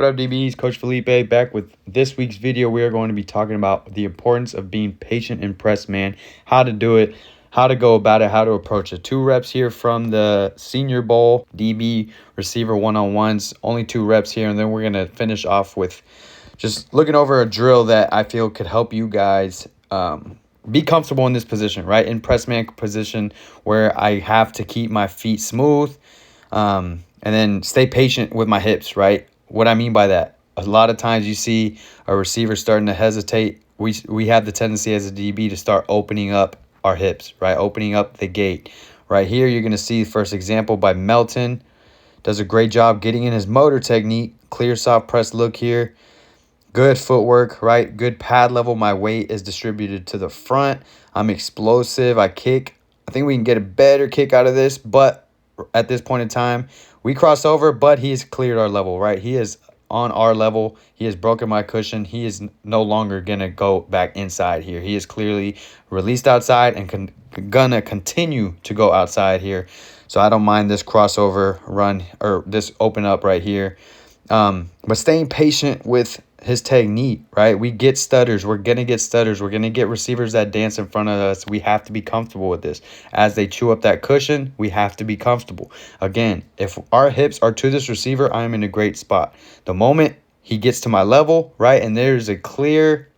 What up, DBs? Coach Felipe back with this week's video. We are going to be talking about the importance of being patient in press man, how to do it, how to go about it, how to approach it. 2 reps here from the Senior Bowl DB receiver one-on-ones, only 2 reps here, and then we're going to finish off with just looking over a drill that I feel could help you guys be comfortable in this position, right? In press man position where I have to keep my feet smooth and then stay patient with my hips, right? What I mean by that, a lot of times you see a receiver starting to hesitate. We have the tendency as a DB to start opening up our hips, right? Opening up the gate. Right here, you're going to see the first example by Melton. Does a great job getting in his motor technique. Clear soft press look here. Good footwork, right? Good pad level. My weight is distributed to the front. I'm explosive. I kick. I think we can get a better kick out of this, but at this point in time, we cross over, but he's cleared our level, right? He is on our level. He has broken my cushion. He is no longer going to go back inside here. He is clearly released outside and gonna continue to go outside here. So I don't mind this crossover run or this open up right here. But staying patient with his technique, right? We get stutters. We're going to get stutters. We're going to get receivers that dance in front of us. We have to be comfortable with this. As they chew up that cushion, we have to be comfortable. Again, if our hips are to this receiver, I'm in a great spot. The moment he gets to my level, right, and there's a clear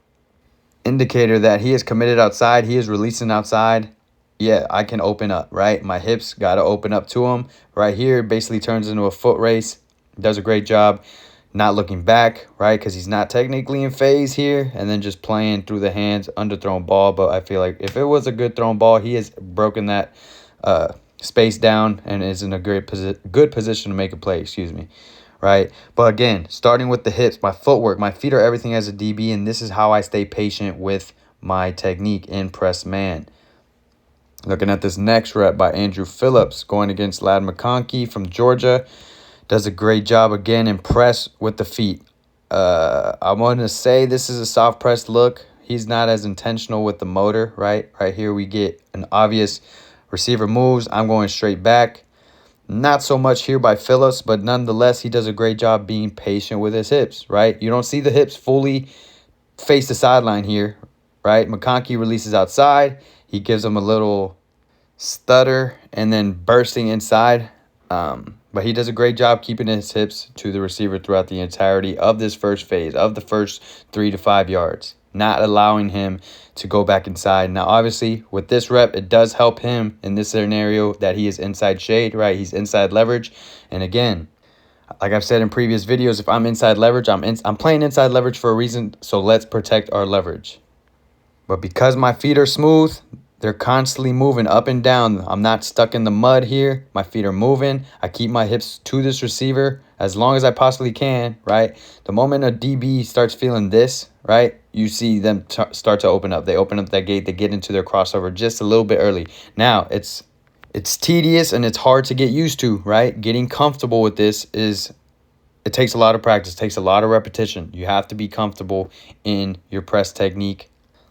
indicator that he is committed outside, he is releasing outside, yeah, I can open up, right? My hips got to open up to him. Right here, basically turns into a foot race. Does a great job not looking back, right? Because he's not technically in phase here. And then just playing through the hands, underthrown ball. But I feel like if it was a good thrown ball, he has broken that space down and is in a good position to make a play, right? But again, starting with the hips, my footwork, my feet are everything as a DB. And this is how I stay patient with my technique in press man. Looking at this next rep by Andrew Phillips going against Ladd McConkey from Georgia. Does a great job again in press with the feet. I want to say this is a soft press look. He's not as intentional with the motor, right? Right here we get an obvious receiver moves. I'm going straight back. Not so much here by Phillips, but nonetheless, he does a great job being patient with his hips, right? You don't see the hips fully face the sideline here, right? McConkey releases outside. He gives him a little stutter and then bursting inside. But he does a great job keeping his hips to the receiver throughout the entirety of this first phase, of the first 3 to 5 yards, not allowing him to go back inside. Now, obviously, with this rep, it does help him in this scenario that he is inside shade, right? He's inside leverage. And again, like I've said in previous videos, if I'm inside leverage, I'm playing inside leverage for a reason, so let's protect our leverage. But because my feet are smooth, they're constantly moving up and down. I'm not stuck in the mud here. My feet are moving. I keep my hips to this receiver as long as I possibly can, right? The moment a DB starts feeling this, right, you see them start to open up. They open up that gate. They get into their crossover just a little bit early. Now, it's tedious and it's hard to get used to, right? Getting comfortable with this it takes a lot of practice. It takes a lot of repetition. You have to be comfortable in your press technique.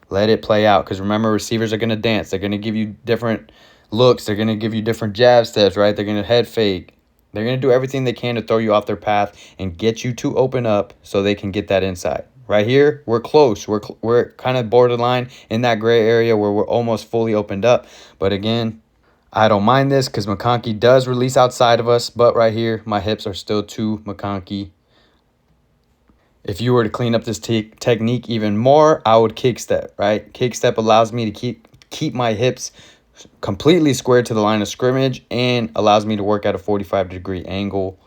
Let it play out, because remember, receivers are going to dance. They're going to give you different looks. They're going to give you different jab steps, right? They're going to head fake. They're going to do everything they can to throw you off their path and get you to open up so they can get that inside. Right here, we're close. We're kind of borderline in that gray area where we're almost fully opened up. But again, I don't mind this because McConkey does release outside of us. But right here, my hips are still to McConkey. If you were to clean up this technique even more, I would kick step, right? Kick step allows me to keep my hips completely squared to the line of scrimmage and allows me to work at a 45-degree angle.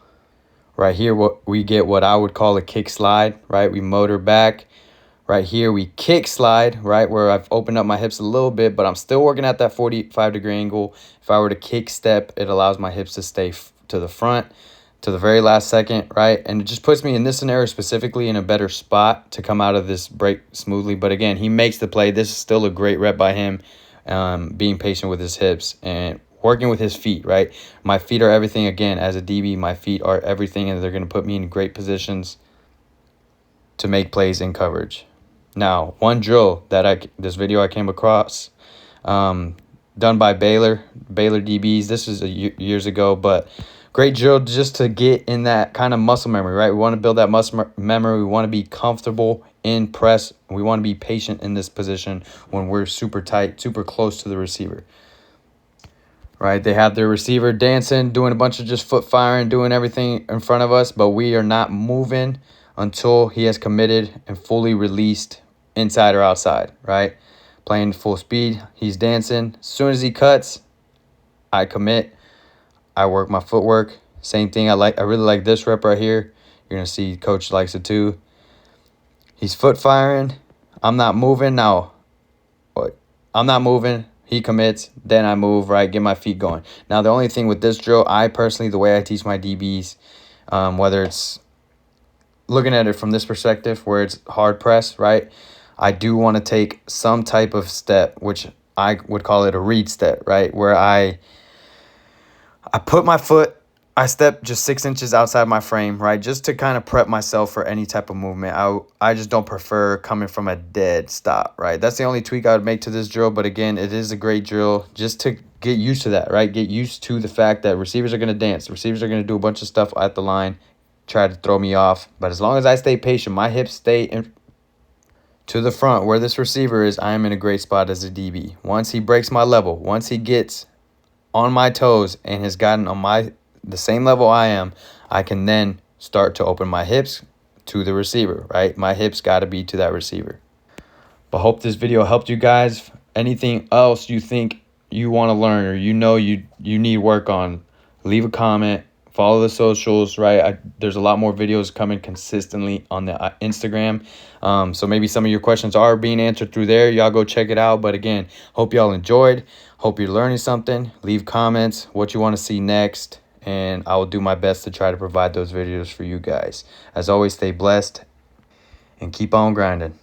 Right here, we get what I would call a kick slide, right? We motor back. Right here, we kick slide, right, where I've opened up my hips a little bit, but I'm still working at that 45-degree angle. If I were to kick step, it allows my hips to stay to the front to the very last second, right? And it just puts me in this scenario specifically in a better spot to come out of this break smoothly. But again, he makes the play. This is still a great rep by him, being patient with his hips and working with his feet, right? My feet are everything. Again, as a DB, my feet are everything, and they're going to put me in great positions to make plays in coverage. Now, one drill that this video I came across, done by Baylor DBs. This is years ago, but Great drill just to get in that kind of muscle memory, right? We want to build that muscle memory. We want to be comfortable in press. We want to be patient in this position when we're super tight, super close to the receiver, right? They have their receiver dancing, doing a bunch of just foot firing, doing everything in front of us, but we are not moving until he has committed and fully released inside or outside, right? Playing full speed, he's dancing. As soon as he cuts, I commit. I work my footwork. Same thing. I really like this rep right here. You're gonna see coach likes it too. He's foot firing. I'm not moving now. I'm not moving. He commits. Then I move, right? Get my feet going. Now the only thing with this drill, I personally, the way I teach my DBs, whether it's looking at it from this perspective where it's hard press, right? I do want to take some type of step, which I would call it a read step, right? Where I put my foot, I step just 6 inches outside my frame, right? Just to kind of prep myself for any type of movement. I just don't prefer coming from a dead stop, right? That's the only tweak I would make to this drill. But again, it is a great drill just to get used to that, right? Get used to the fact that receivers are going to dance. Receivers are going to do a bunch of stuff at the line, try to throw me off. But as long as I stay patient, my hips stay to the front where this receiver is, I am in a great spot as a DB. Once he breaks my level, once he gets on my toes and has gotten on the same level I am, I can then start to open my hips to the receiver, right? My hips got to be to that receiver. But hope this video helped you guys. Anything else you think you want to learn or you need work on, leave a comment. Follow the socials, right? There's a lot more videos coming consistently on the Instagram. So maybe some of your questions are being answered through there. Y'all go check it out. But again, hope y'all enjoyed. Hope you're learning something. Leave comments what you want to see next. And I will do my best to try to provide those videos for you guys. As always, stay blessed and keep on grinding.